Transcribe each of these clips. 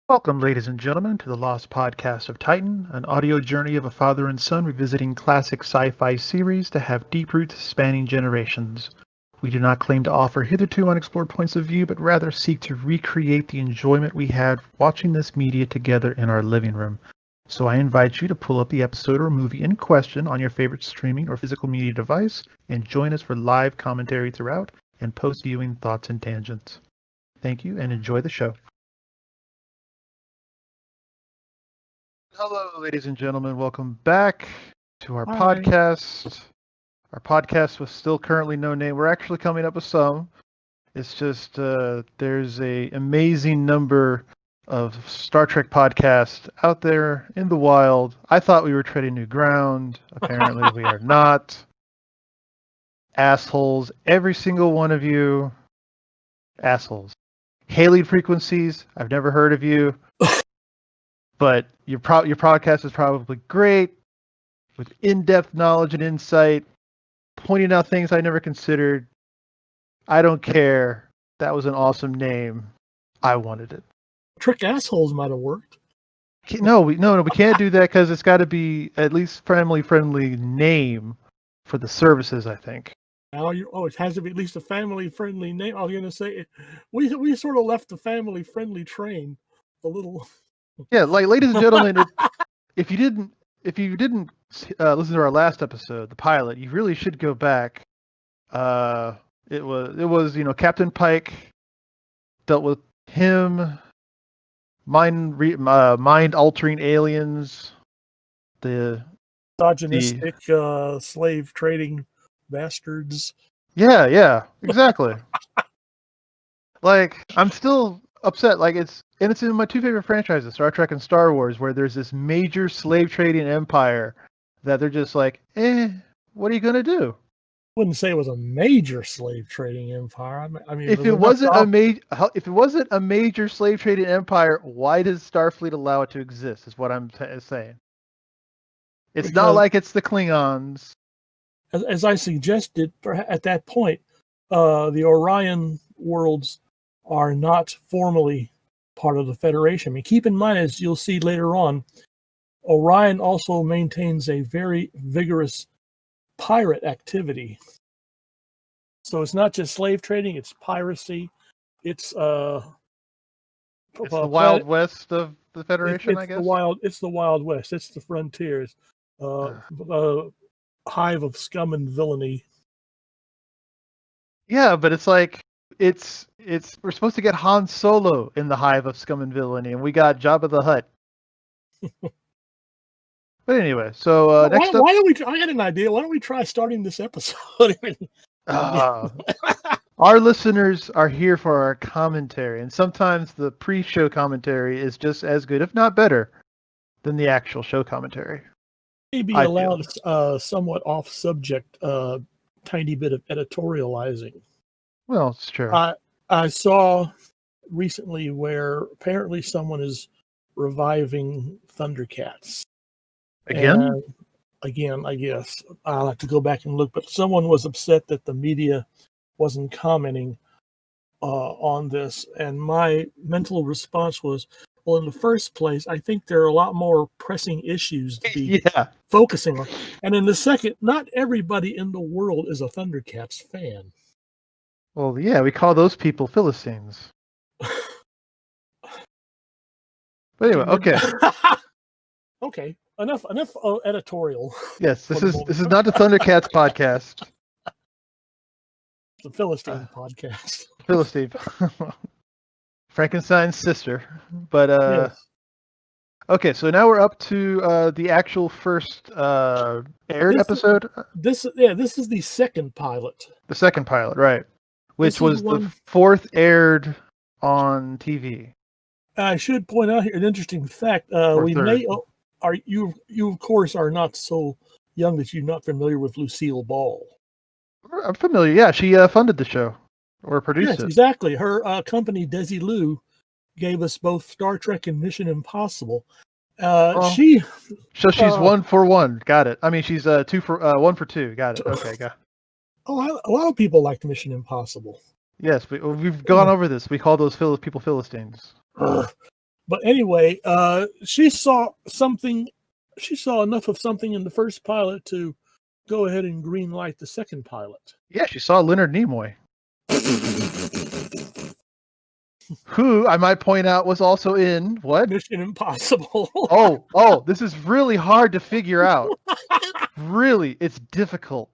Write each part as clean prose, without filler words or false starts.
Welcome, ladies and gentlemen, to the Lost Podcast of Titan, an audio journey of a father and son revisiting classic sci-fi series that have deep roots spanning generations. We do not claim to offer hitherto unexplored points of view, but rather seek to recreate the enjoyment we had watching this media together in our living room. So I invite you to pull up the episode or movie in question on your favorite streaming or physical media device and join us for live commentary throughout and post-viewing thoughts and tangents. Thank you and enjoy the show. Hello, ladies and gentlemen. Welcome back to our podcast. Our podcast was still currently no name. We're actually coming up with some. It's just there's a amazing number of Star Trek podcasts out there in the wild. I thought we were treading new ground. Apparently, we are not. Assholes, every single one of you. Assholes. Hailing frequencies. I've never heard of you. But your podcast is probably great, with in-depth knowledge and insight, pointing out things I never considered. I don't care. That was an awesome name. I wanted it. Trick assholes might have worked. No, we can't do that because it's got to be at least family-friendly name for the services, I think. It has to be at least a family-friendly name. I was going to say, we sort of left the family-friendly train a little. Yeah, like, ladies and gentlemen, if you didn't listen to our last episode, the pilot, you really should go back. It was Captain Pike dealt with him, mind altering aliens, the misogynistic slave trading bastards. Yeah, exactly. Like, I'm still upset. Like, it's in my two favorite franchises, Star Trek and Star Wars, where there's this major slave trading empire that they're just like, what are you gonna do? I wouldn't say it was a major slave trading empire. I mean, if it wasn't a major slave trading empire, why does Starfleet allow it to exist? Is what I'm saying. It's not like it's the Klingons. As I suggested at that point, the Orion worlds are not formally part of the Federation. I mean, keep in mind, as you'll see later on, Orion also maintains a very vigorous pirate activity. So it's not just slave trading, it's piracy. It's the Wild West of the Federation, I guess. It's the Wild West. It's the frontiers. Hive of scum and villainy. Yeah, but it's like we're supposed to get Han Solo in the hive of scum and villainy, and we got Jabba the Hutt. But anyway, so next up, I had an idea. Why don't we try starting this episode? Our listeners are here for our commentary, and sometimes the pre-show commentary is just as good, if not better, than the actual show commentary. Maybe allowed somewhat off-subject, tiny bit of editorializing. Well, it's true. I saw recently where apparently someone is reviving Thundercats. Again, I guess. I'll have to go back and look, but someone was upset that the media wasn't commenting on this. And my mental response was, well, in the first place, I think there are a lot more pressing issues to be focusing on. And in the second, not everybody in the world is a Thundercats fan. Well, yeah, we call those people Philistines. But anyway, okay. Okay, enough editorial. Yes, this is not the Thundercats podcast. The Philistine podcast. Philistine. Frankenstein's sister. But yes. Okay, so now we're up to the actual first aired episode. This is the second pilot. The second pilot, right? Which was the fourth aired on TV. I should point out here an interesting fact. You of course are not so young that you're not familiar with Lucille Ball. I'm familiar. Yeah, she funded the show or produced it. Yes, exactly. Her company Desilu gave us both Star Trek and Mission Impossible. She's 1 for 1. Got it. I mean, she's 1 for 2. Got it. Okay, got it. Oh, a lot of people liked Mission Impossible. Yes, we've gone over this. We call those people Philistines. But anyway, she saw something. She saw enough of something in the first pilot to go ahead and green light the second pilot. Yeah, she saw Leonard Nimoy, who I might point out was also in what? Mission Impossible. Oh, this is really hard to figure out. Really, it's difficult.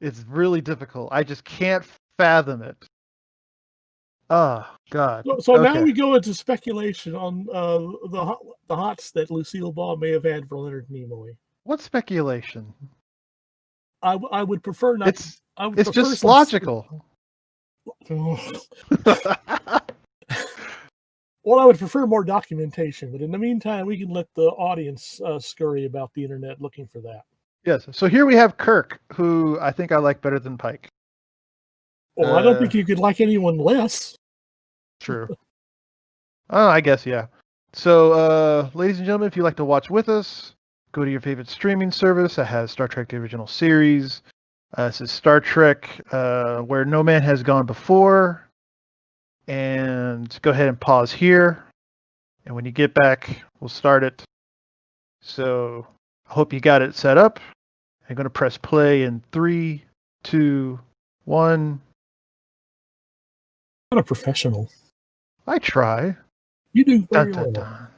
It's really difficult. I just can't fathom it. Oh, God. So now Okay. we go into speculation on the hots that Lucille Ball may have had for Leonard Nimoy. What speculation? I would prefer not. It's I would it's prefer just logical. Well, I would prefer more documentation, but in the meantime, we can let the audience scurry about the internet looking for that. Yes. So here we have Kirk, who I think I like better than Pike. Well, I don't think you could like anyone less. True. Oh, I guess, yeah. So, ladies and gentlemen, if you'd like to watch with us, go to your favorite streaming service that has Star Trek the Original Series. This is Star Trek Where No Man Has Gone Before. And go ahead and pause here. And when you get back, we'll start it. So I hope you got it set up. I'm going to press play in 3, 2, 1. Not a professional. I try. You do very Dun, dun, well. dun.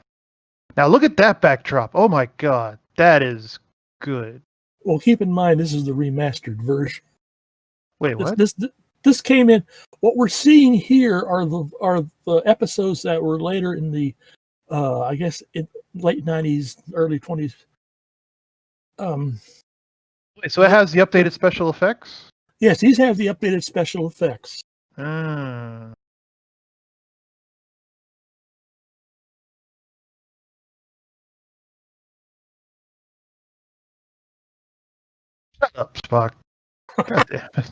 Now look at that backdrop. Oh my God. That is good. Well, keep in mind, this is the remastered version. Wait, what? This came in. What we're seeing here are the episodes that were later in the, I guess, in late '90s, early 20s. Wait, so it has the updated special effects? Yes, these have the updated special effects. Ah. Shut up, Spock. God damn it.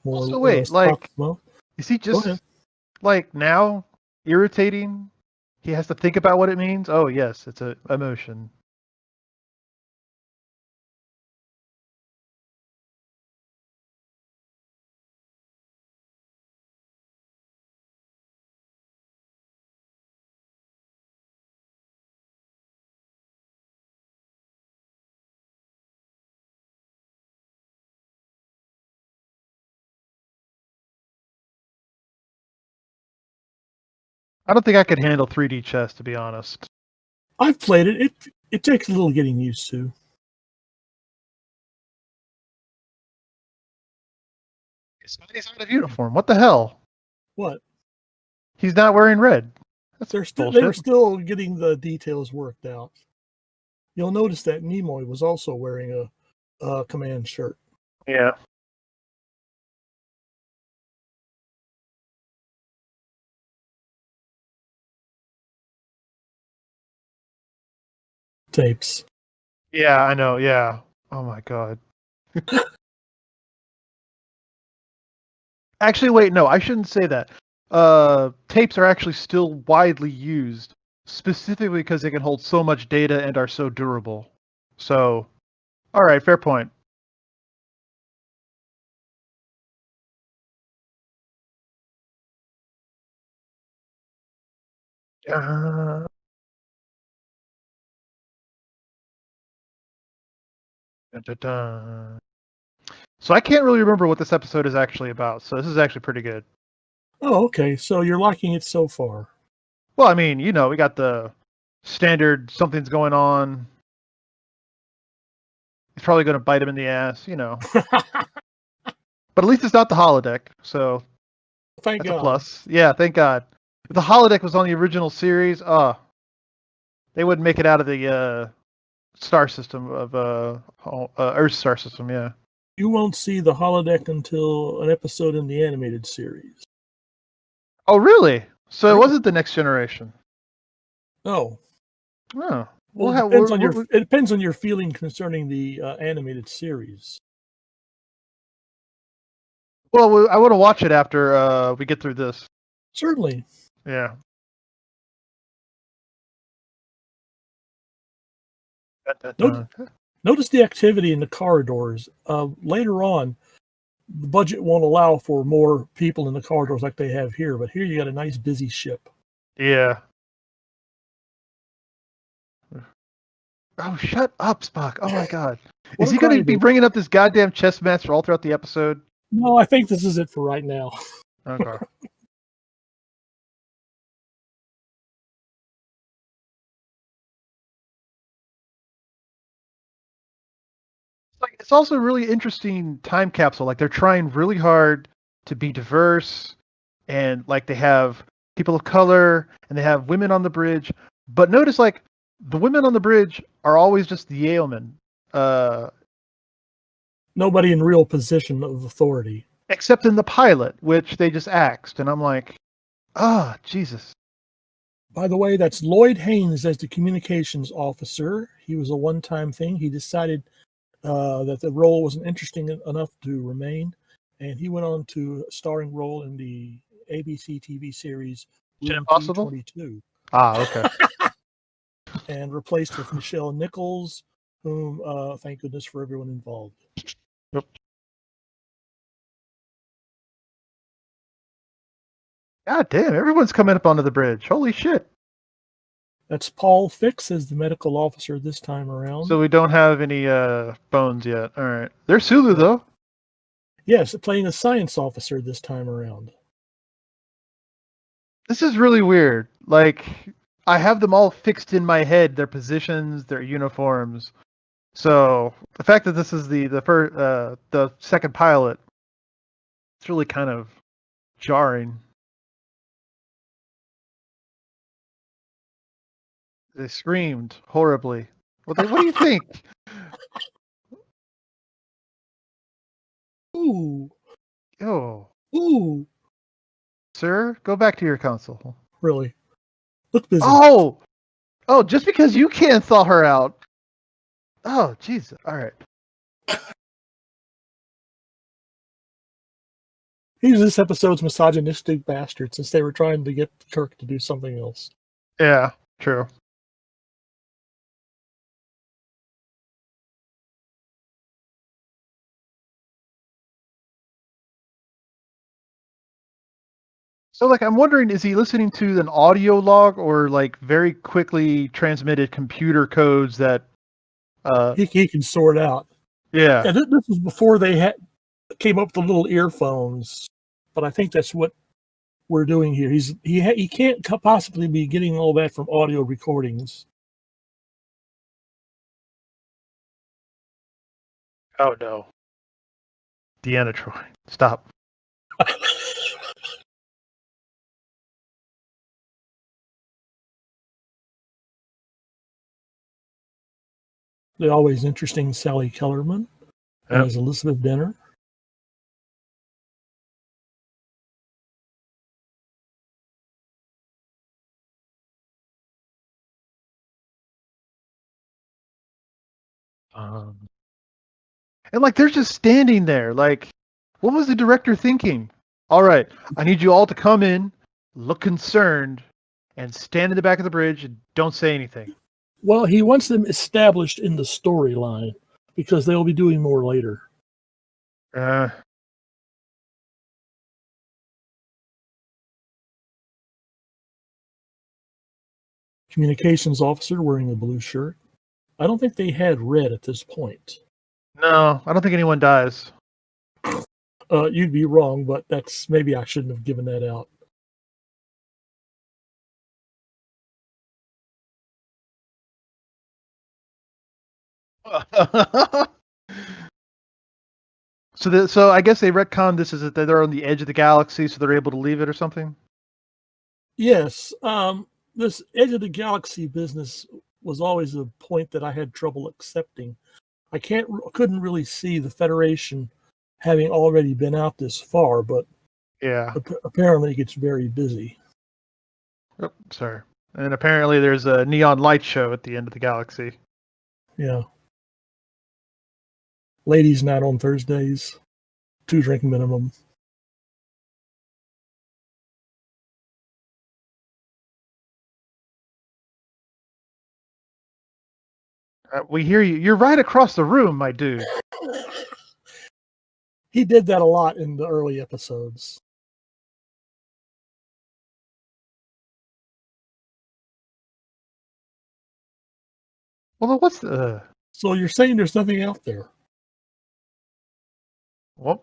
More, Also, wait, well, is he go just, ahead. like, now irritating? He has to think about what it means? Oh, yes, it's an emotion. I don't think I could handle 3D chess, to be honest. I've played it. It takes a little getting used to. He's out of uniform. What the hell? What? He's not wearing red. That's They're bullshit. still getting the details worked out. You'll notice that Nimoy was also wearing a command shirt. Yeah. Tapes. Yeah, I know. Yeah. Oh my God. Actually, wait, no, I shouldn't say that. Tapes are actually still widely used, specifically because they can hold so much data and are so durable. So, all right, fair point. Uh, dun, dun, dun. So I can't really remember what this episode is actually about. So this is actually pretty good. Oh, okay. So you're liking it so far. Well, I mean, we got the standard something's going on. He's probably going to bite him in the ass, But at least it's not the holodeck, so Thank that's a God. plus. Yeah, thank God. If the holodeck was on the original series, they wouldn't make it out of the star system of Earth's star system. Yeah. You won't see the holodeck until an episode in the animated series. Oh, really? So Right. it wasn't the Next Generation. Oh. Oh. Well, it depends on your feeling concerning the animated series. Well, I want to watch it after we get through this. Certainly. Yeah. Dun, dun, dun. Notice the activity in the corridors. Later on, the budget won't allow for more people in the corridors like they have here, but here you got a nice busy ship. Yeah. Oh, shut up, Spock. Oh my God. What Is I'm he going trying to to be do. bringing up this goddamn chess master all throughout the episode? No, I think this is it for right now. Okay. It's also a really interesting time capsule. Like they're trying really hard to be diverse, and like they have people of color and they have women on the bridge. But notice like the women on the bridge are always just the Yeomen, Nobody in real position of authority. except in the pilot, which they just axed. And I'm like, ah, Jesus. By the way, that's Lloyd Haynes as the communications officer. He was a one-time thing. He decided that the role wasn't interesting enough to remain, and he went on to a starring role in the ABC TV series Mission Room Impossible? 222, Ah, okay. and replaced with Michelle Nichols, whom, thank goodness for everyone involved. Yep. God damn, everyone's coming up onto the bridge. Holy shit. That's Paul Fix as the medical officer this time around. So we don't have any bones yet. All right. There's Sulu, though. Yes, playing a science officer this time around. This is really weird. Like, I have them all fixed in my head, their positions, their uniforms. So the fact that this is the second pilot, it's really kind of jarring. They screamed horribly. What do you think? Ooh, Oh, ooh, sir, go back to your console. really? Look busy. Oh, just because you can't thaw her out. Oh, Jesus. All right. He's this episode's misogynistic bastard since they were trying to get Kirk to do something else. Yeah, true. So, like, I'm wondering, is he listening to an audio log or like very quickly transmitted computer codes that? He can sort out. Yeah. Yeah, this was before they came up with the little earphones, but I think that's what we're doing here. He can't possibly be getting all that from audio recordings. Oh no. Deanna Troy, stop. The always interesting Sally Kellerman Yep. as Elizabeth Denner. And like, they're just standing there. Like, what was the director thinking? All right, I need you all to come in, look concerned, and stand in the back of the bridge and don't say anything. Well, he wants them established in the storyline because they'll be doing more later. Uh, Communications officer wearing a blue shirt. I don't think they had red at this point. no, I don't think anyone dies. You'd be wrong, but that's maybe I shouldn't have given that out. So I guess they retconned this as that they're on the edge of the galaxy, so they're able to leave it or something. Yes, this edge of the galaxy business was always a point that I had trouble accepting. Couldn't really see the Federation having already been out this far, but Yeah. apparently it gets very busy. Oh, sorry. And apparently there's a neon light show at the end of the galaxy. Yeah. Ladies' night on Thursdays, 2-drink minimum. We hear you. You're right across the room, my dude. He did that a lot in the early episodes. Well, what's the... So you're saying there's nothing out there? Well,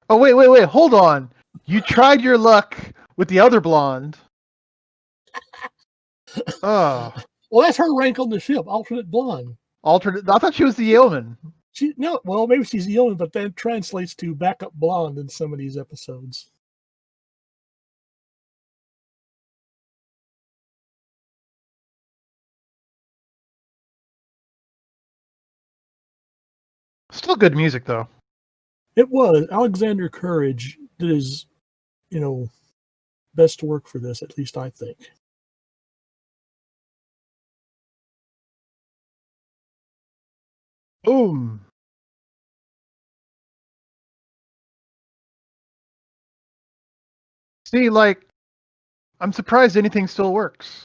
oh, wait. Hold on. You tried your luck with the other blonde. Oh, Well, that's her rank on the ship, alternate blonde. alternate. I thought she was the yeoman. Well, maybe she's the only, but that translates to backup blonde in some of these episodes. Still good music, though. It was Alexander Courage did his, best work for this, at least I think. Boom. See, like, I'm surprised anything still works.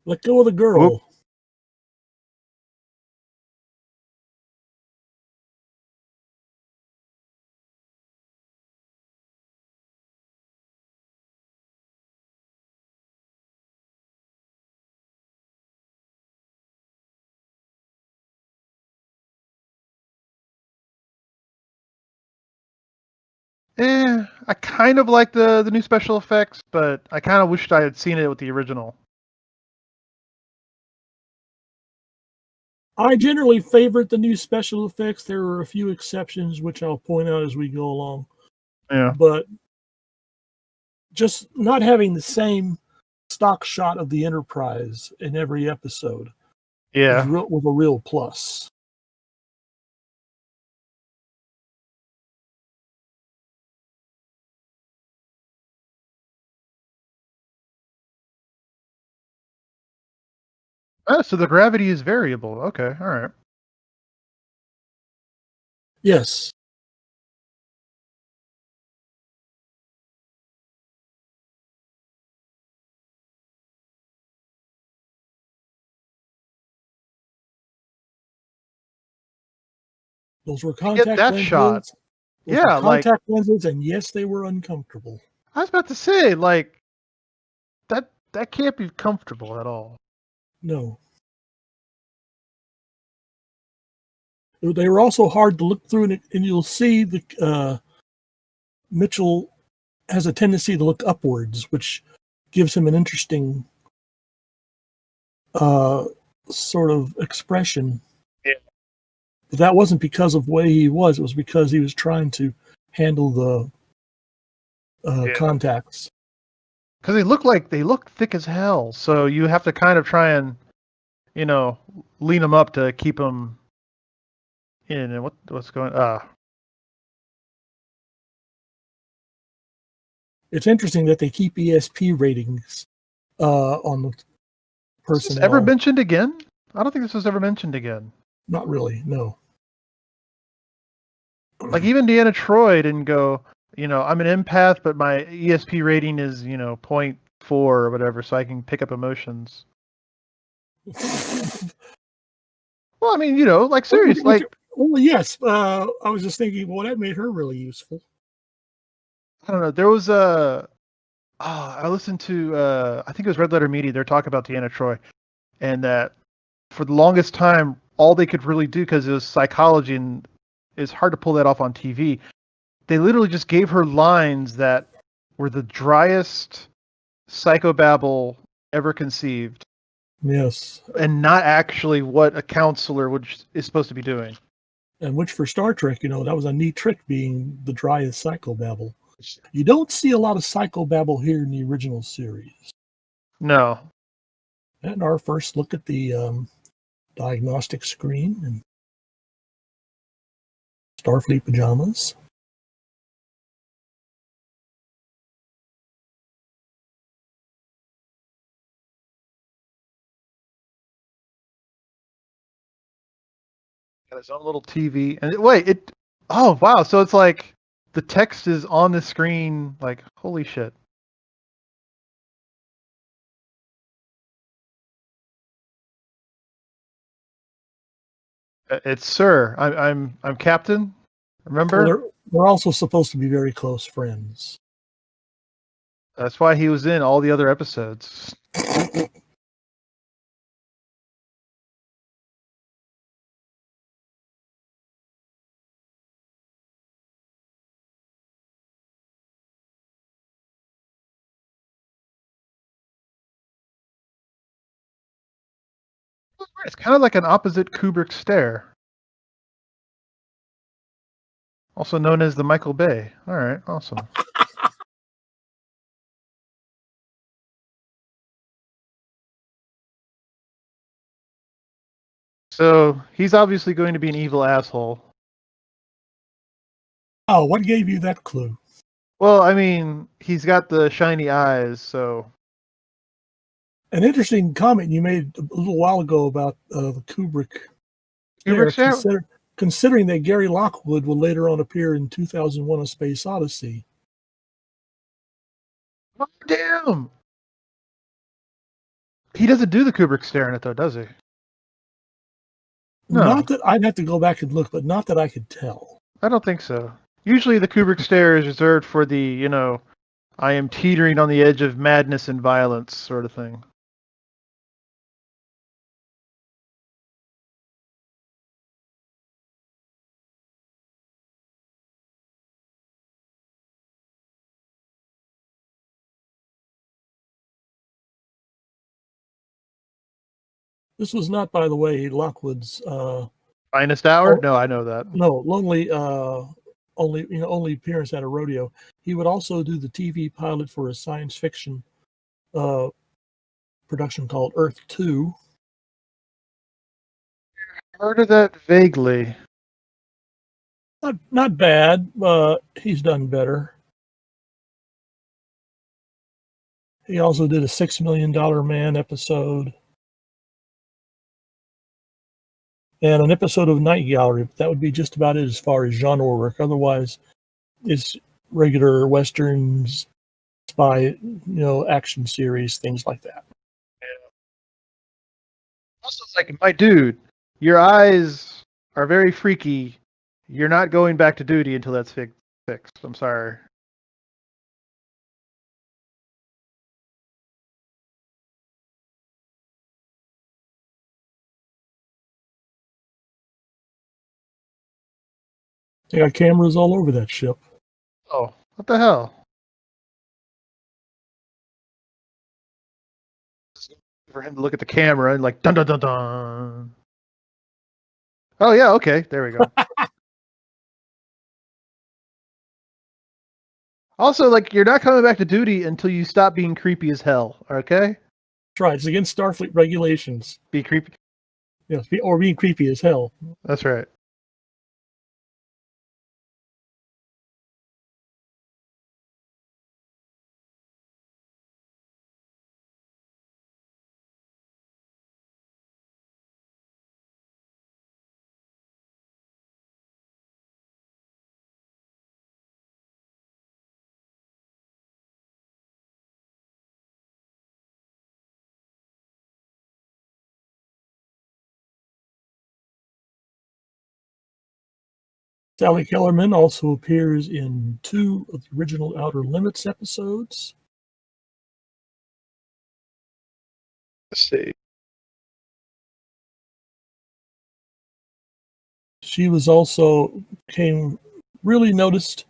Let go of the girl. Whoop. I kind of like the new special effects, but I kind of wished I had seen it with the original. I generally favorite the new special effects. There are a few exceptions, which I'll point out as we go along. Yeah. But just not having the same stock shot of the Enterprise in every episode Yeah. was a real plus. Oh, so the gravity is variable. Okay, all right. Yes. Those were To get contact that shot, lenses. Those were yeah, like contact lenses, and yes, they were uncomfortable. I was about to say, like that can't be comfortable at all. No. They were also hard to look through, and you'll see the Mitchell has a tendency to look upwards, which gives him an interesting sort of expression. Yeah. But that wasn't because of the way he was. It was because he was trying to handle the contacts. Because they look thick as hell, so you have to kind of try and, lean them up to keep them in. And what's going? It's interesting that they keep ESP ratings on the Is this personnel. ever mentioned again? I don't think this was ever mentioned again. Not really, no. Like even Deanna Troi didn't go, I'm an empath, but my ESP rating is, 0.4 or whatever, so I can pick up emotions. Well, I mean, like serious, like. Well, yes. I was just thinking, well, that made her really useful. I don't know. There was I listened to I think it was Red Letter Media. They're talking about Deanna Troi, and that for the longest time, all they could really do, because it was psychology and it's hard to pull that off on TV. They literally just gave her lines that were the driest psychobabble ever conceived. Yes. And not actually what a counselor is supposed to be doing. And which for Star Trek, that was a neat trick, being the driest psychobabble. You don't see a lot of psychobabble here in the original series. No. And our first look at the diagnostic screen and Starfleet pajamas. Got his own little TV. And wait, oh wow, so it's like the text is on the screen. Like, holy shit. It's Sir. I'm Captain. Remember? Well, they're also supposed to be very close friends. That's why he was in all the other episodes. It's kind of like an opposite Kubrick stare. Also known as the Michael Bay. All right, awesome. So he's obviously going to be an evil asshole. Oh, what gave you that clue? Well, I mean, he's got the shiny eyes, so. An interesting comment you made a little while ago about the Kubrick Kubrick stare, considering that Gary Lockwood will later on appear in 2001: A Space Odyssey. Oh, damn! He doesn't do the Kubrick stare in it, though, does he? No. Not that I'd have to go back and look, but not that I could tell. I don't think so. Usually the Kubrick stare is reserved for the, I am teetering on the edge of madness and violence sort of thing. This was not, by the way, Lockwood's Finest hour? No, I know that. only appearance at a rodeo. He would also do the TV pilot for a science fiction production called Earth 2. Heard of that vaguely. Not bad, but he's done better. He also did a $6 Million Man episode and an episode of Night Gallery. But that would be just about it as far as genre work. Otherwise, it's regular westerns, spy, action series, things like that. Also, it's like, my dude, your eyes are very freaky. You're not going back to duty until that's fixed. I'm sorry. They got cameras all over that ship. Oh, what the hell? For him to look at the camera and like, dun dun dun dun. Oh, yeah, okay. There we go. Also, like, you're not coming back to duty until you stop being creepy as hell, okay? That's right. It's against Starfleet regulations. Be creepy. Yes, or being creepy as hell. That's right. Sally Kellerman also appears in 2 of the original Outer Limits episodes. Let's see. She was also became really noticed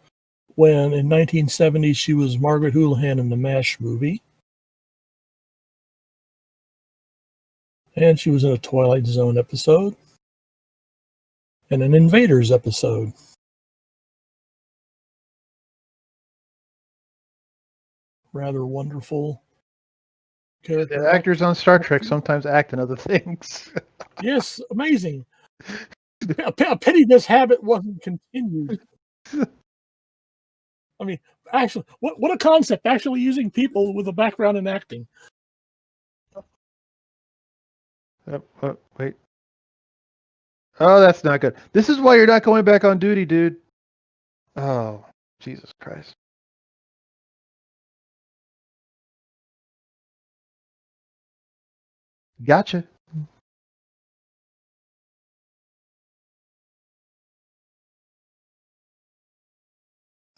when in 1970 she was Margaret Houlihan in the MASH movie. And she was in a Twilight Zone episode and an Invaders episode. Rather wonderful character. The actors on Star Trek sometimes act in other things. Yes, amazing. A pity this habit wasn't continued. I mean, actually, what a concept, actually using people with a background in acting. Wait. Oh, that's not good. This is why you're not going back on duty, dude. Oh. Jesus Christ. Gotcha.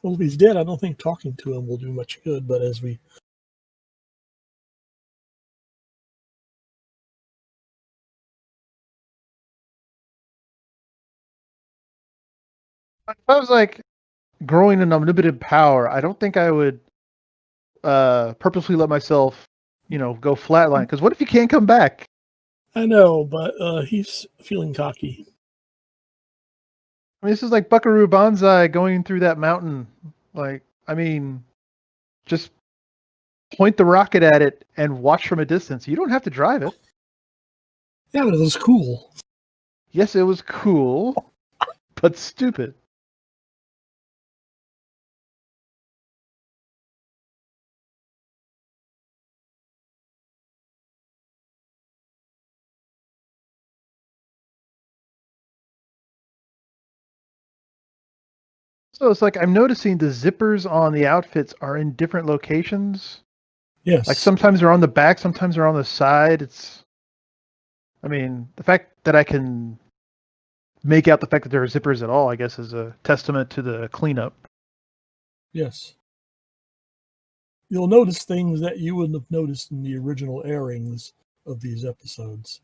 Well, if he's dead, I don't think talking to him will do much good. But as we, If I was like growing an unlimited power, I don't think I would purposely let myself, go flatline. Because what if you can't come back? I know, but he's feeling cocky. I mean, this is like Buckaroo Banzai going through that mountain. Like, I mean, just point the rocket at it and watch from a distance. You don't have to drive it. Yeah, but it was cool. Yes, it was cool, but stupid. So it's like I'm noticing the zippers on the outfits are in different locations. Like Yes. sometimes they're on the back, sometimes they're on the side. I mean, the fact that I can make out the fact that there are zippers at all, I guess, is a testament to the cleanup. Yes. You'll notice things that you wouldn't have noticed in the original airings of these episodes.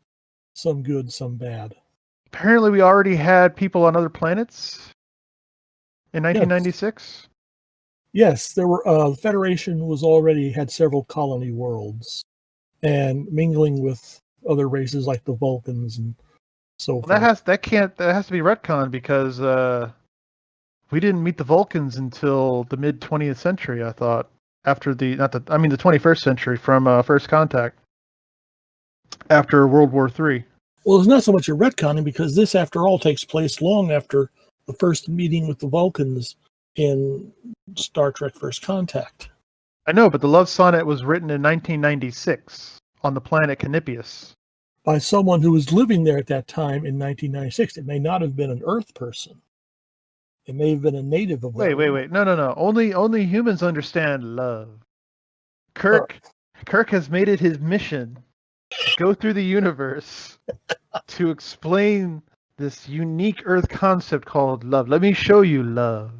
Some good, some bad. Apparently, we already had people on other planets in Yes. 1996. Yes, there were. The Federation was already had several colony worlds, and mingling with other races like the Vulcans and so Well, forth. that has to be retconned because we didn't meet the Vulcans until the mid 20th century. I thought after the not the I mean the 21st century from First Contact after World War III. Well, it's not so much a retconning because this, after all, takes place long after the first meeting with the Vulcans in Star Trek First Contact. I know, but the love sonnet was written in 1996 on the planet Canipius. By someone who was living there at that time in 1996. It may not have been an Earth person. It may have been a native of that world. Wait. No. Only humans understand love. Uh, Kirk has made it his mission to go through the universe to explain this unique Earth concept called love. Let me show you love.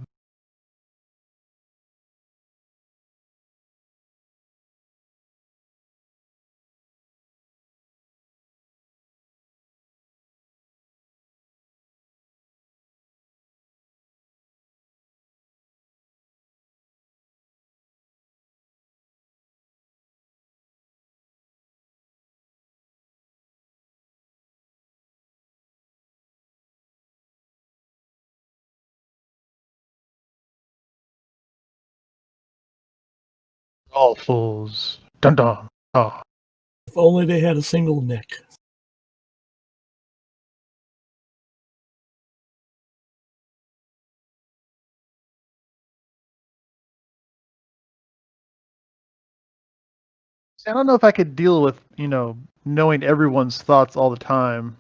All fools. Dun dun. Oh. if only they had a single neck. See, I don't know if I could deal with, knowing everyone's thoughts all the time.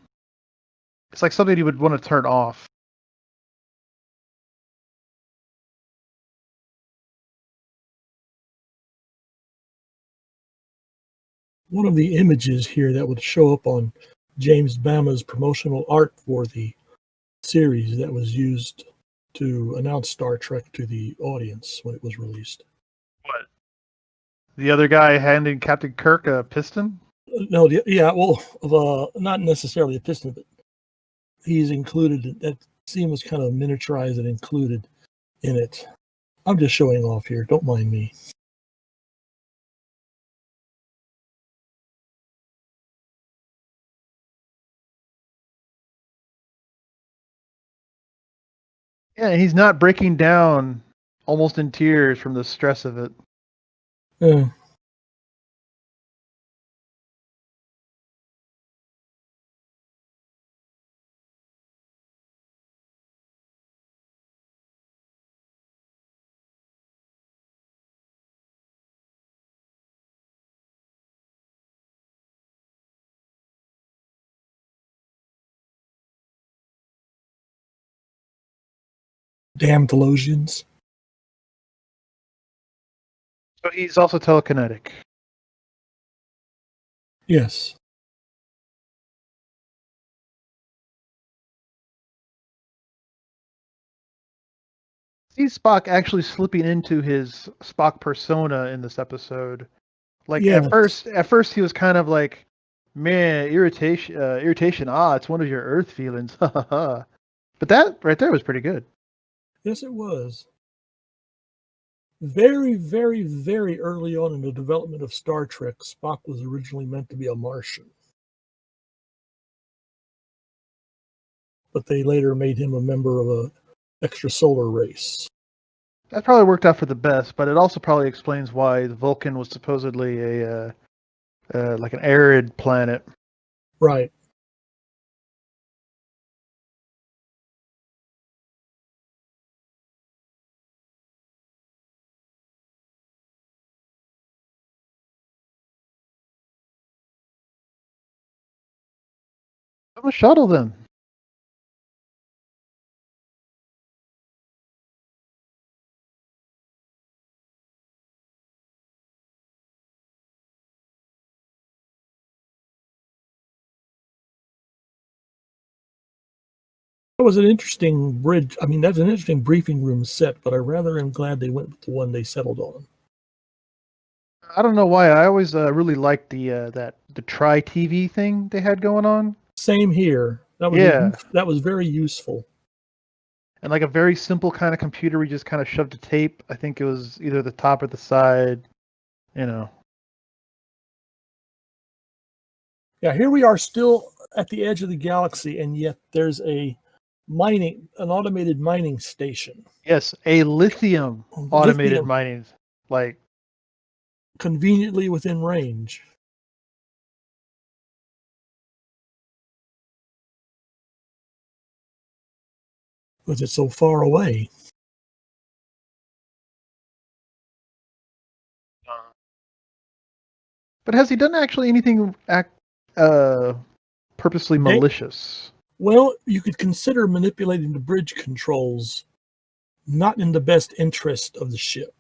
It's like something you would want to turn off. One of the images here that would show up on James Bama's promotional art for the series that was used to announce Star Trek to the audience when it was released. What? The other guy handing Captain Kirk a piston? No, yeah, well, not necessarily a piston, but he's included. That scene was kind of miniaturized and included in it. I'm just showing off here. Don't mind me. Yeah, he's not breaking down almost in tears from the stress of it. Uh, damn Delosians. So he's also telekinetic. Yes. See Spock actually slipping into his Spock persona in this episode. Like Yes. at first he was kind of like, man, irritation. Ah, it's one of your Earth feelings. But that right there was pretty good. Yes, it was. Very, very, very early on in the development of Star Trek, Spock was originally meant to be a Martian. But they later made him a member of a extrasolar race. That probably worked out for the best, but it also probably explains why the Vulcan was supposedly a like an arid planet. Right. I'm a shuttle then. That was an interesting bridge. I mean, that's an interesting briefing room set, but I rather am glad they went with the one they settled on. I don't know why. I always really liked the Tri TV thing they had going on. Same here. That was Yeah, that was very useful. and like a very simple kind of computer. We just kind of shoved a tape. I think it was either the top or the side. You know. Yeah, here we are still at the edge of the galaxy, and yet there's an automated mining station. Yes, a lithium automated Lithium mining. Like conveniently within range. Was it so far away? but has he done actually anything purposely malicious? Well, you could consider manipulating the bridge controls not in the best interest of the ship.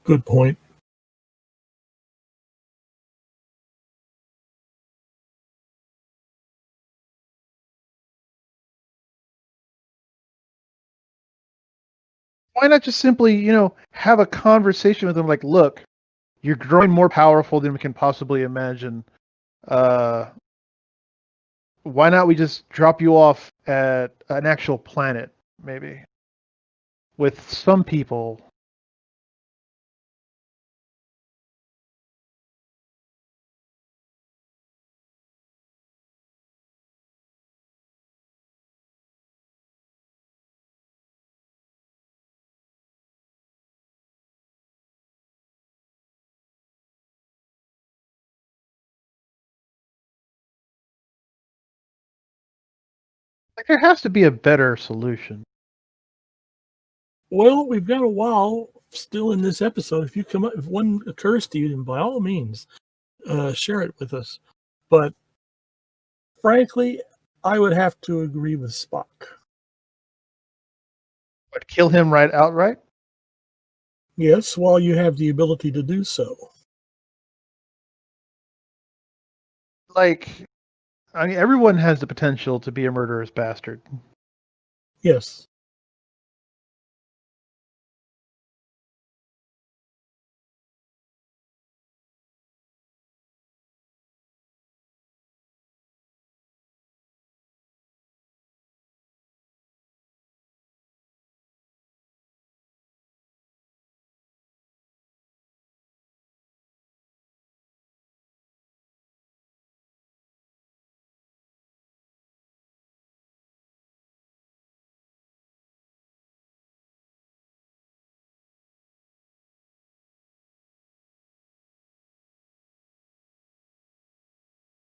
Good point. Why not just simply, have a conversation with him? Like, look, you're growing more powerful than we can possibly imagine. Uh, why not we just drop you off at an actual planet, maybe, with some people? Like, there has to be a better solution. Well, we've got a while still in this episode. If one occurs to you, then by all means, share it with us. But frankly, I would have to agree with Spock. But kill him right outright? Yes, while you have the ability to do so. Like, I mean, everyone has the potential to be a murderous bastard. Yes.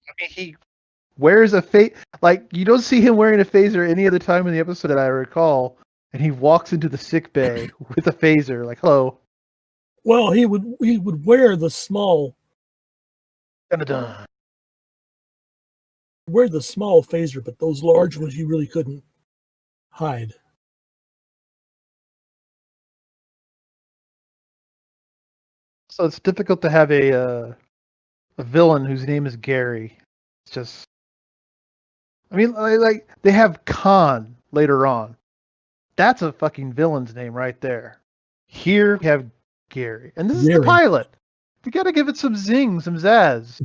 I mean, he wears a face. Like, you don't see him wearing a phaser any other time in the episode that I recall. And he walks into the sick bay with a phaser, like, hello. Well, he would wear the small Dun-dun-dun. We're the small phaser, but those large ones you really couldn't hide. So it's difficult to have a villain whose name is Gary. It's just, I mean, like they have Khan later on. That's a fucking villain's name right there. Here we have Gary, and this is the Gary. pilot. We got to give it some zing, some zazz.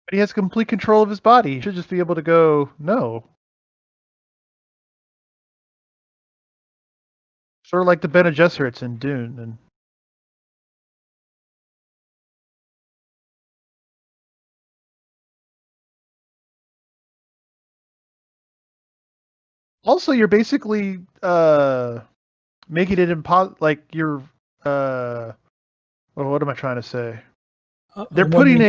But he has complete control of his body. He should just be able to go, no. Sort of like the Bene Gesserits in Dune. And also, you're basically making it impossible. Like you're, well, what am I trying to say? They're putting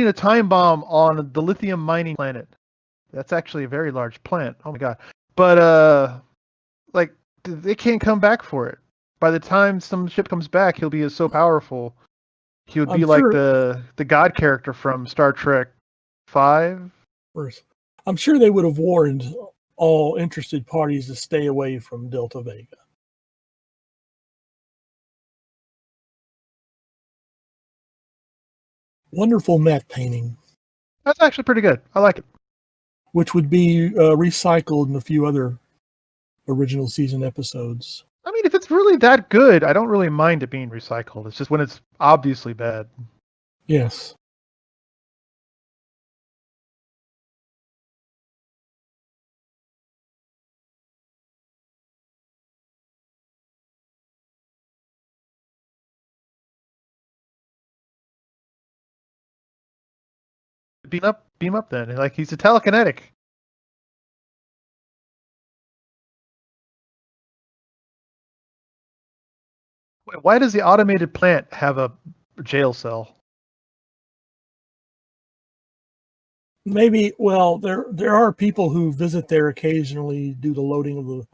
a time bomb on the lithium mining planet. That's actually a very large plant. Oh my god! But like they can't come back for it. By the time some ship comes back, he'll be so powerful. He would be like the god character from Star Trek 5. I'm sure they would have warned all interested parties to stay away from Delta Vega. Wonderful matte painting. That's actually pretty good. I like it. Which would be recycled in a few other original season episodes. I mean, if it's really that good, I don't really mind it being recycled. It's just when it's obviously bad. Yes. Beam up then. Like he's a telekinetic. Why does the automated plant have a jail cell? Maybe, well, there are people who visit there occasionally, do the loading of the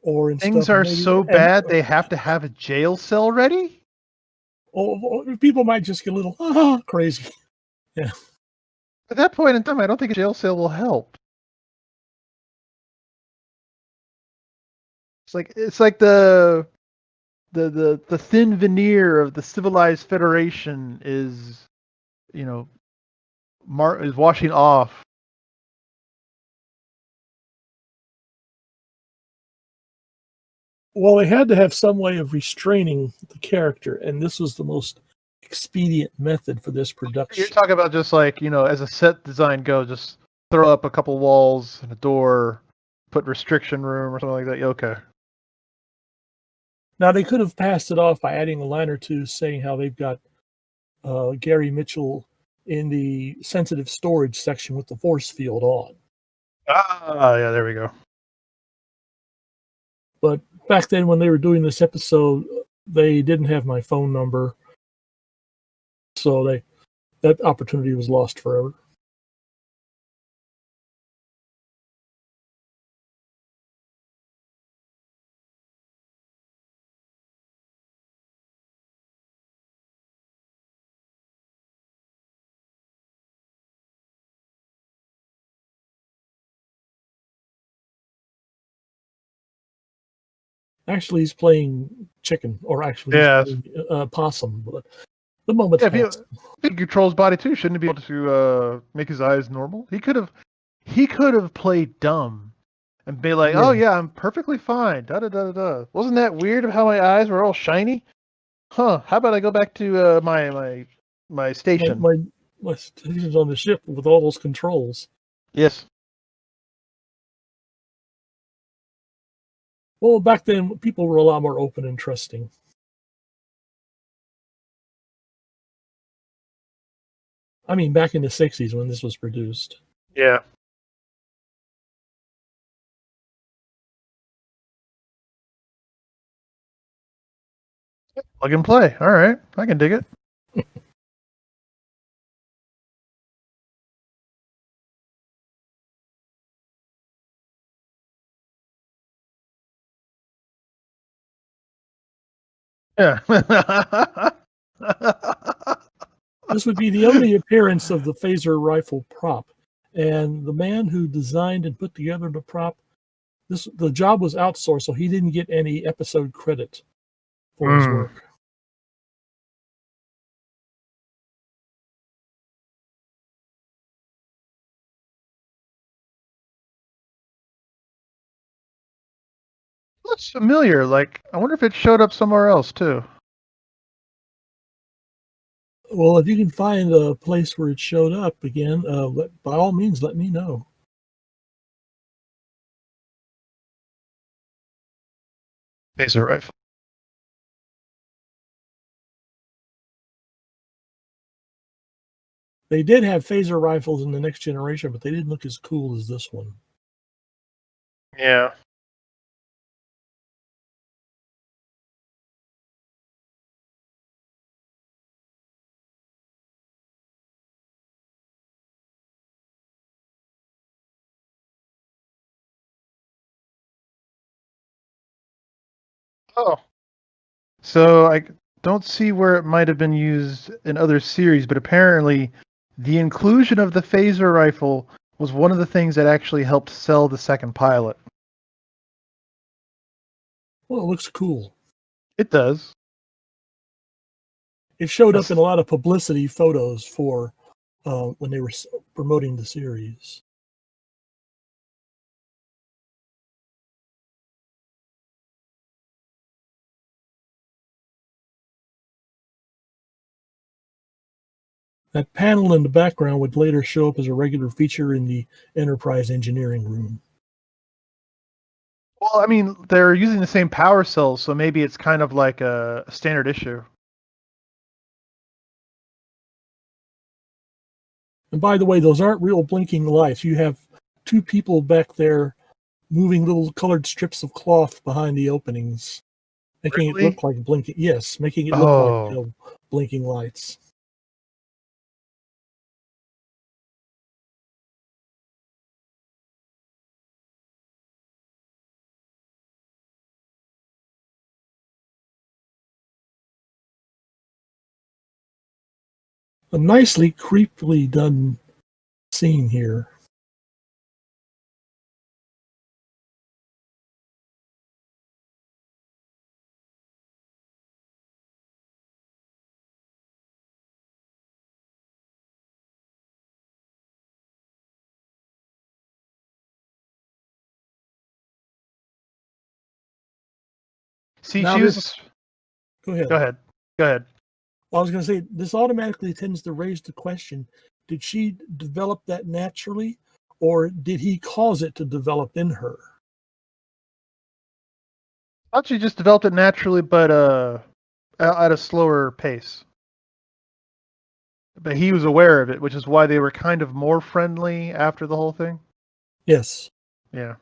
ore and Things stuff. are so bad they have to have a jail cell ready? People might just get a little crazy. Yeah. At that point in time, I don't think a jail cell will help. It's like the thin veneer of the civilized federation is, you know, is washing off. Well, they had to have some way of restraining the character, and this was the most expedient method for this production. You're talking about just like, as a set design goes, just throw up a couple walls and a door, put restriction room or something like that. Okay. Now, they could have passed it off by adding a line or two saying how they've got Gary Mitchell in the sensitive storage section with the force field on. Yeah, there we go. But back then, when they were doing this episode, they didn't have my phone number, so that opportunity was lost forever. Actually, he's playing chicken, or actually, Yeah. he's playing possum. But the moment's passed. He controls body too. Shouldn't he be able to make his eyes normal? He could have played dumb and be like, "Oh yeah, I'm perfectly fine." Da da da da. Wasn't that weird of how my eyes were all shiny? Huh? How about I go back to my station? My station's on the ship with all those controls. Yes. Well, back then, people were a lot more open and trusting. I mean, back in the 60s when this was produced. Yeah. Plug and play. All right. I can dig it. Yeah. This would be the only appearance of the phaser rifle prop. And the man who designed and put together the prop, the job was outsourced, so he didn't get any episode credit for his Mm. work. Looks familiar. Like, I wonder if it showed up somewhere else too. Well, if you can find a place where it showed up again, by all means, let me know. Phaser rifle. They did have phaser rifles in the next generation, but they didn't look as cool as this one. Yeah. Oh. So I don't see where it might have been used in other series, but apparently the inclusion of the phaser rifle was one of the things that actually helped sell the second pilot. Well, it looks cool. It does. It showed up in a lot of publicity photos for when they were promoting the series. That panel in the background would later show up as a regular feature in the Enterprise engineering room. Well, I mean, they're using the same power cells, so maybe it's kind of like a standard issue. And by the way, those aren't real blinking lights. You have two people back there moving little colored strips of cloth behind the openings, making it Really? look like blinking. Yes, making it look like Oh. blinking lights. A nicely creepily done scene here. See, Now she this, was. go ahead. Go ahead. Go ahead. I was going to say, this automatically tends to raise the question, did she develop that naturally, or did he cause it to develop in her? I thought she just developed it naturally, but at a slower pace. But he was aware of it, which is why they were kind of more friendly after the whole thing. Yes. Yeah.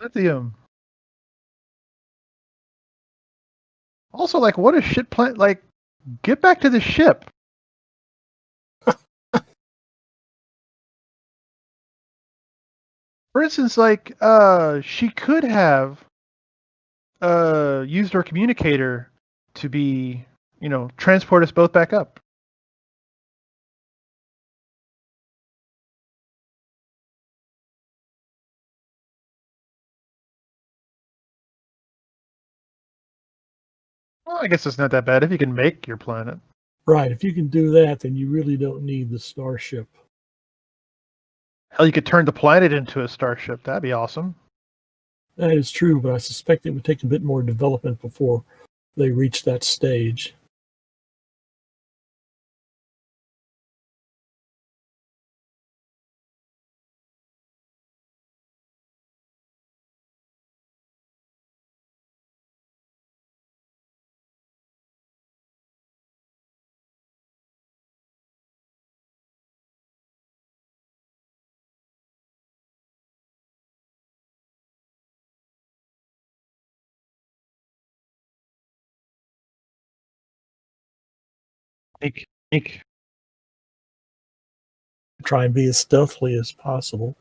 Lithium. Also, like, what a shit plant. Like, get back to the ship. For instance, like, she could have used her communicator to be, transport us both back up. Well, I guess it's not that bad if you can make your planet. Right. If you can do that, then you really don't need the starship. Hell, you could turn the planet into a starship. That'd be awesome. That is true, but I suspect it would take a bit more development before they reach that stage. Sneak. Try and be as stealthily as possible.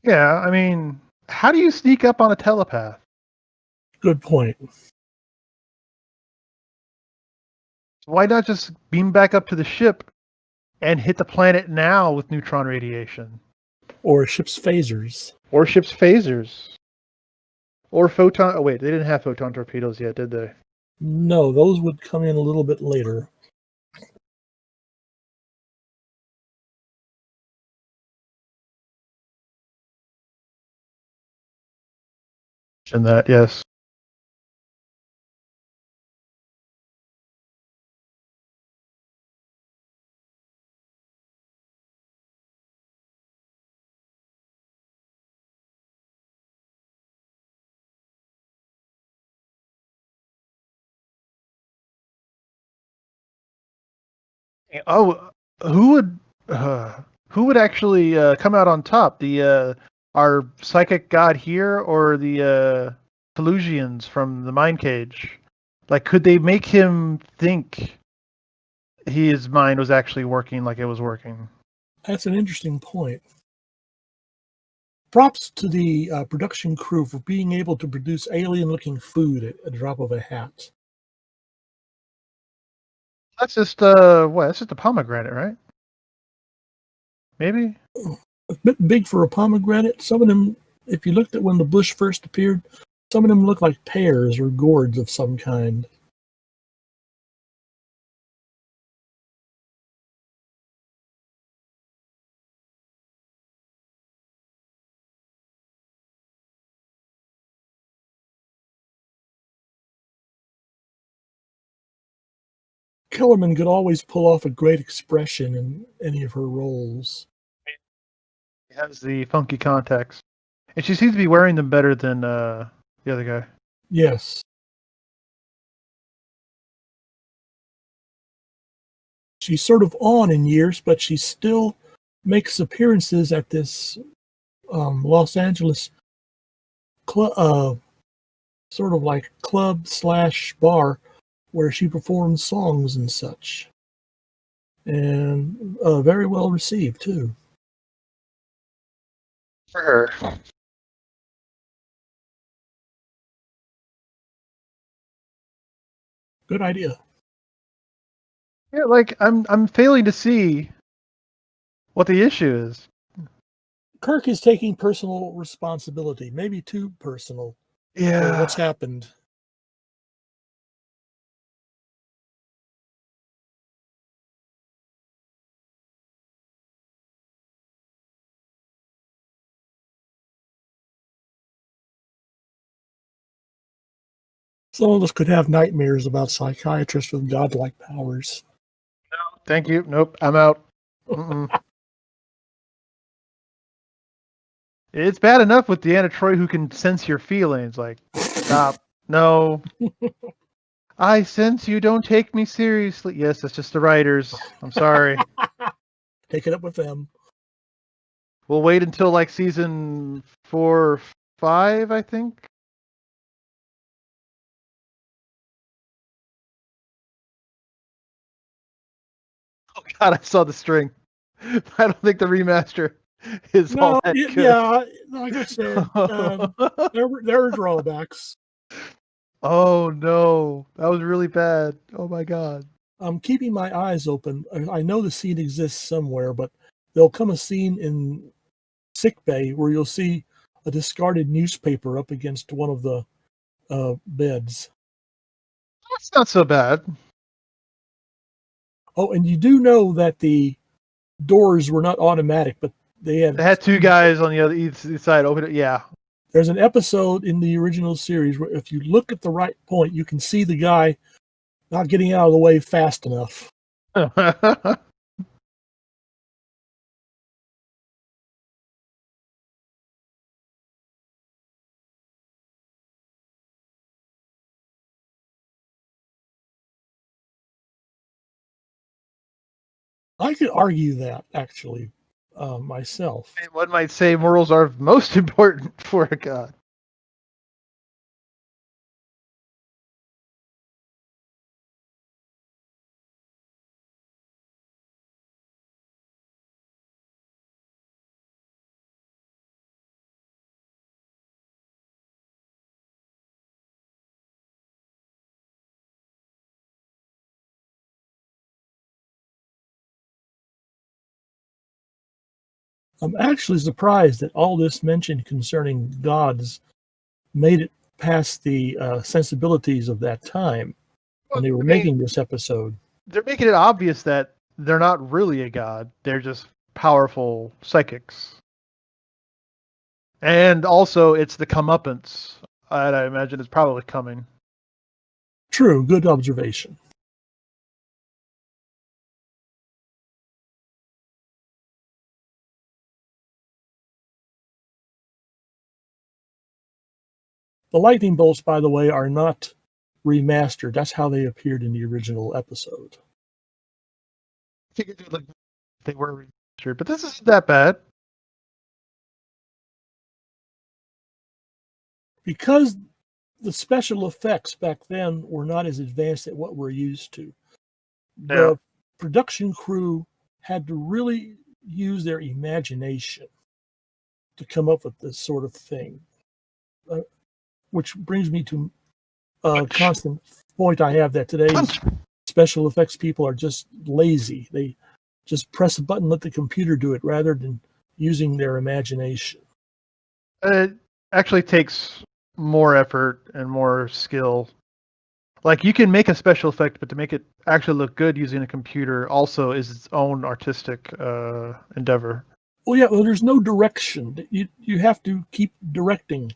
Yeah, I mean, how do you sneak up on a telepath? Good point. Why not just beam back up to the ship and hit the planet now with neutron radiation? Or a ship's phasers. Or ship's phasers. Or photon... Oh, wait, they didn't have photon torpedoes yet, did they? No, those would come in a little bit later. And that, yes. Oh, who would who would actually come out on top? The our psychic god here, or the Pelusians from the Mind Cage? Like, could they make him think his mind was actually working like it was working? That's an interesting point. Props to the production crew for being able to produce alien-looking food at a drop of a hat. That's just what? That's just a pomegranate, right? Maybe. A bit big for a pomegranate. Some of them, if you looked at when the bush first appeared, some of them look like pears or gourds of some kind. Kellerman could always pull off a great expression in any of her roles. He has the funky contacts, and she seems to be wearing them better than the other guy. Yes. She's sort of on in years, but she still makes appearances at this Los Angeles sort of like club / bar where she performs songs and such. And very well received, too. For her. Good idea. Yeah, like I'm failing to see what the issue is. Kirk is taking personal responsibility, maybe too personal, for what's happened. Some of us could have nightmares about psychiatrists with godlike powers. Thank you. Nope, I'm out. Mm-mm. It's bad enough with Deanna Troy, who can sense your feelings. Like, stop. No. I sense you don't take me seriously. Yes, that's just the writers. I'm sorry. Take it up with them. We'll wait until like season 4 or 5, I think. Oh God, I saw the string. I don't think the remaster is all that good. Yeah, like I said, there are drawbacks. Oh no, that was really bad. Oh my God. I'm keeping my eyes open. I know the scene exists somewhere, but there'll come a scene in sickbay where you'll see a discarded newspaper up against one of the beds. That's not so bad. Oh, and you do know that the doors were not automatic, but they had They had two guys on the other each side. Open it. Yeah. There's an episode in the original series where if you look at the right point, you can see the guy not getting out of the way fast enough. I could argue that, actually, myself. One might say morals are most important for a god. I'm actually surprised that all this mention concerning gods made it past the sensibilities of that time when they were making this episode. They're making it obvious that they're not really a god. They're just powerful psychics. And also, it's the comeuppance. I imagine it's probably coming. True, good observation. The lightning bolts, by the way, are not remastered. That's how they appeared in the original episode. I figured they were remastered, but this isn't that bad. Because the special effects back then were not as advanced as what we're used to. The production crew had to really use their imagination to come up with this sort of thing. Which brings me to a constant point I have that today's special effects people are just lazy. They just press a button, let the computer do it rather than using their imagination. It actually takes more effort and more skill. Like, you can make a special effect, but to make it actually look good using a computer also is its own artistic endeavor. Well, yeah, there's no direction. You have to keep directing.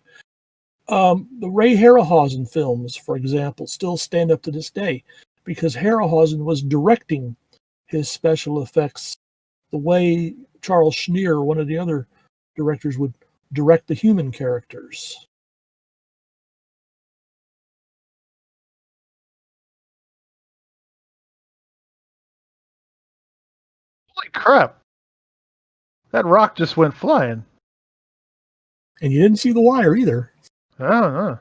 The Ray Harryhausen films, for example, still stand up to this day because Harryhausen was directing his special effects the way Charles Schneer, one of the other directors, would direct the human characters. Holy crap! That rock just went flying. And you didn't see the wire either. I don't know.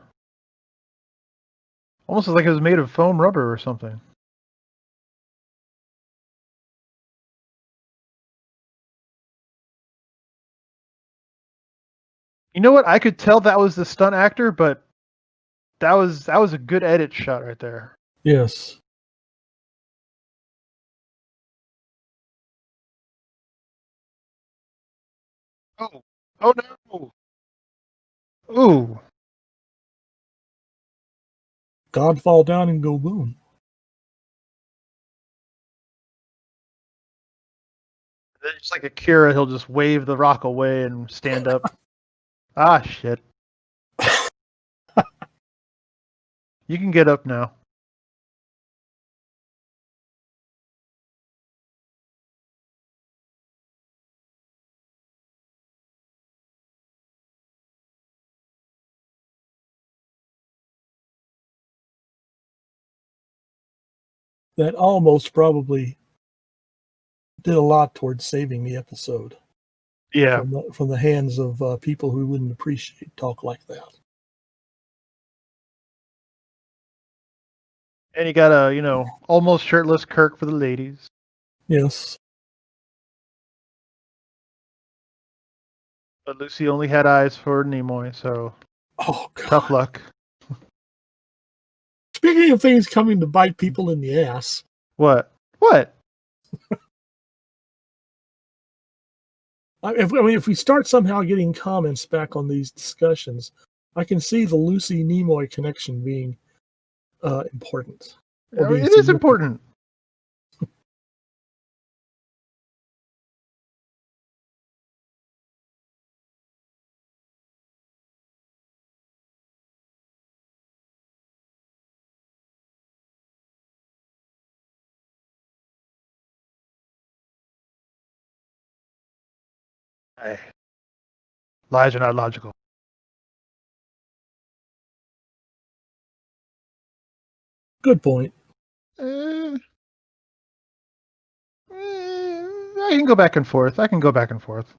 Almost like it was made of foam rubber or something. You know what? I could tell that was the stunt actor, but that was a good edit shot right there. Yes. Oh. Oh no. Ooh. God fall down and go boom. Then just like Akira, he'll just wave the rock away and stand up. Ah, shit. You can get up now. That almost probably did a lot towards saving the episode. Yeah. From the hands of people who wouldn't appreciate talk like that. And you got a, almost shirtless Kirk for the ladies. Yes. But Lucy only had eyes for Nimoy, so tough luck. Speaking of things coming to bite people in the ass. What? What? If we start somehow getting comments back on these discussions, I can see the Lucy Nimoy connection being important. It is important. Hey, lies are not logical. Good point. I can go back and forth. I can go back and forth.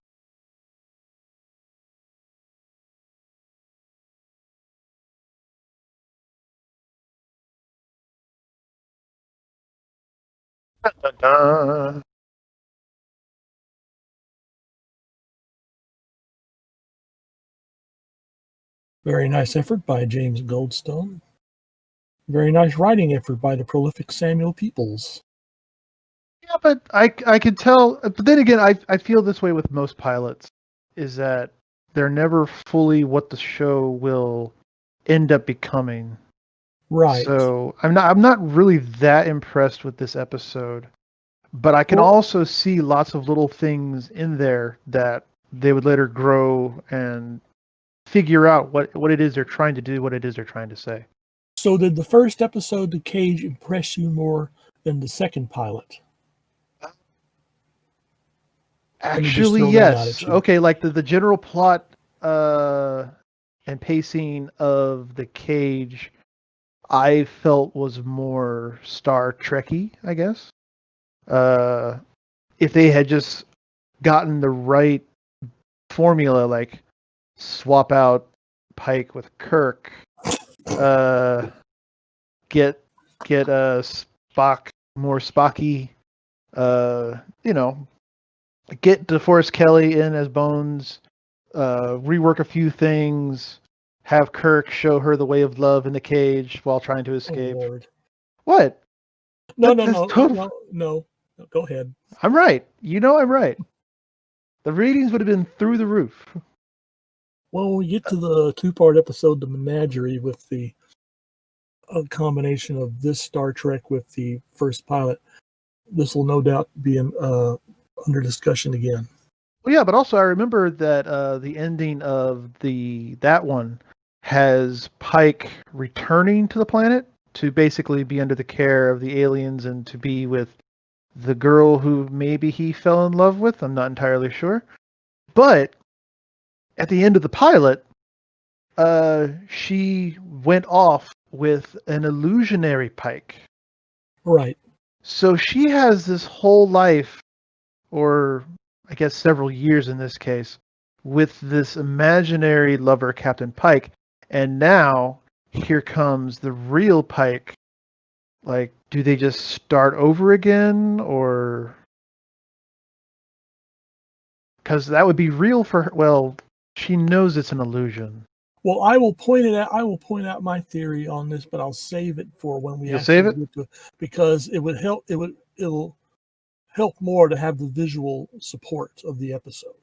Dun, dun, dun. Very nice effort by James Goldstone. Very nice writing effort by the prolific Samuel Peoples. Yeah, but I could tell. But then again, I feel this way with most pilots, is that they're never fully what the show will end up becoming. Right. So I'm not really that impressed with this episode. But I can Well, also see lots of little things in there that they would later grow and figure out what it is they're trying to do, what it is they're trying to say. so did the first episode, The Cage, impress you more than the second pilot? Let me just Actually, throw that out yes. at you. Okay, like the general plot and pacing of The Cage, I felt was more Star Trekky, I guess. If they had just gotten the right formula, like swap out Pike with Kirk, uh, get Spock more Spocky, you know, get DeForest Kelly in as Bones, rework a few things, have Kirk show her the way of love in the cage while trying to Oh, escape. Lord. What? No. That's total. No. Go ahead. I'm right. You know I'm right. The ratings would have been through the roof. Well, when we get to the two-part episode, The Menagerie, with the combination of this Star Trek with the first pilot, this will no doubt be under discussion again. Well, yeah, but also I remember that the ending of that one has Pike returning to the planet to basically be under the care of the aliens and to be with the girl who maybe he fell in love with. I'm not entirely sure. But at the end of the pilot, she went off with an illusionary Pike. Right. So she has this whole life, or I guess several years in this case, with this imaginary lover, Captain Pike. And now here comes the real Pike. Like, do they just start over again, or because that would be real for her? Well, she knows it's an illusion. Well, I will point it out. I will point out my theory on this, but I'll save it for when we You'll save actually it? get to it, because it would help. It'll help more to have the visual support of the episode.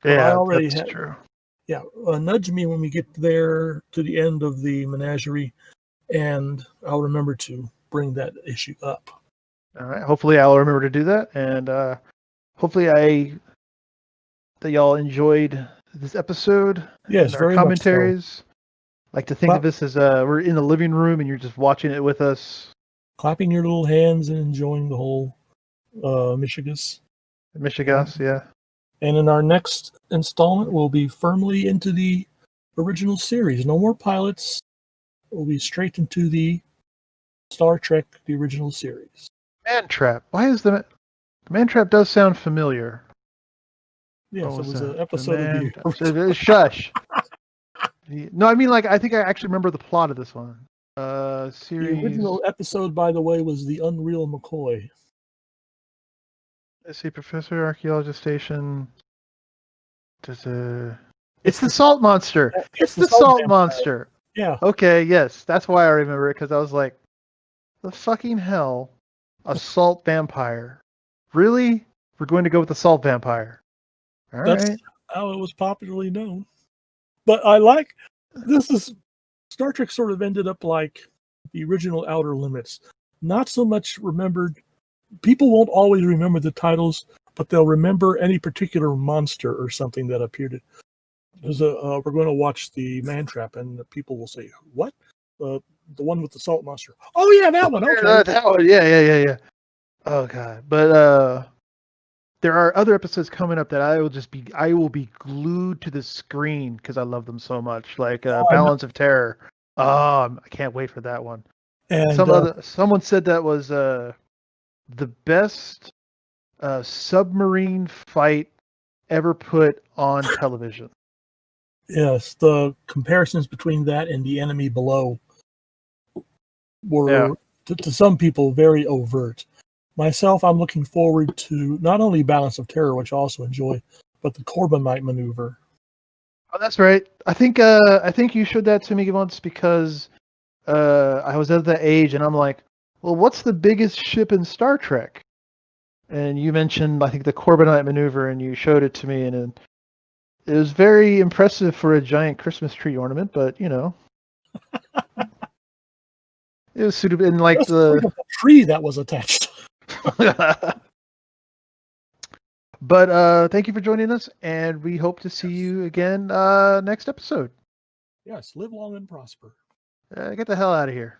But I Yeah, already that's have. true. Yeah, nudge me when we get there to the end of the menagerie, and I'll remember to bring that issue up. All right. Hopefully, I'll remember to do that, and hopefully, that y'all enjoyed this episode Yes, and our very much so. commentaries. Like to think of this as we're in the living room and you're just watching it with us. Clapping your little hands and enjoying the whole Michigas. Michigas, yeah. And in our next installment, we'll be firmly into the original series. No more pilots. We'll be straight into the Star Trek, the original series. Man Trap. Why is the Man Trap does sound familiar? Yes, it was that? an episode of the original. Shush. No, I mean, like, I think I actually remember the plot of this one. Series. The original episode, by the way, was the Unreal McCoy. Let's see, Professor Archaeologist Station. It's the Salt Monster. It's the Salt Monster. Yeah. Okay, yes, that's why I remember it, because I was like, the fucking hell, a salt vampire. Really? We're going to go with the salt vampire. All That's right. how it was popularly known. But I like this is Star Trek sort of ended up like the original Outer Limits. Not so much remembered. People won't always remember the titles, but they'll remember any particular monster or something that appeared. There's we're going to watch the Man Trap, and people will say, "What? The one with the salt monster? Oh yeah, that one. Okay, That one. Yeah. Oh god. But there are other episodes coming up that I will be glued to the screen because I love them so much. Like I know. Balance of Terror. I can't wait for that one. And Someone said that was the best submarine fight ever put on television. yes, the comparisons between that and The Enemy Below were, to some people, very overt. Myself, I'm looking forward to not only Balance of Terror, which I also enjoy, but the Corbomite maneuver. Oh, that's right. I think you showed that to me once because I was at that age and I'm like, well, what's the biggest ship in Star Trek? And you mentioned, I think, the Corbomite maneuver, and you showed it to me, and it was very impressive for a giant Christmas tree ornament. But it was suitable in like Just think of the tree that was attached. But thank you for joining us, and we hope to see you again next episode. Yes, live long and prosper. Get the hell out of here.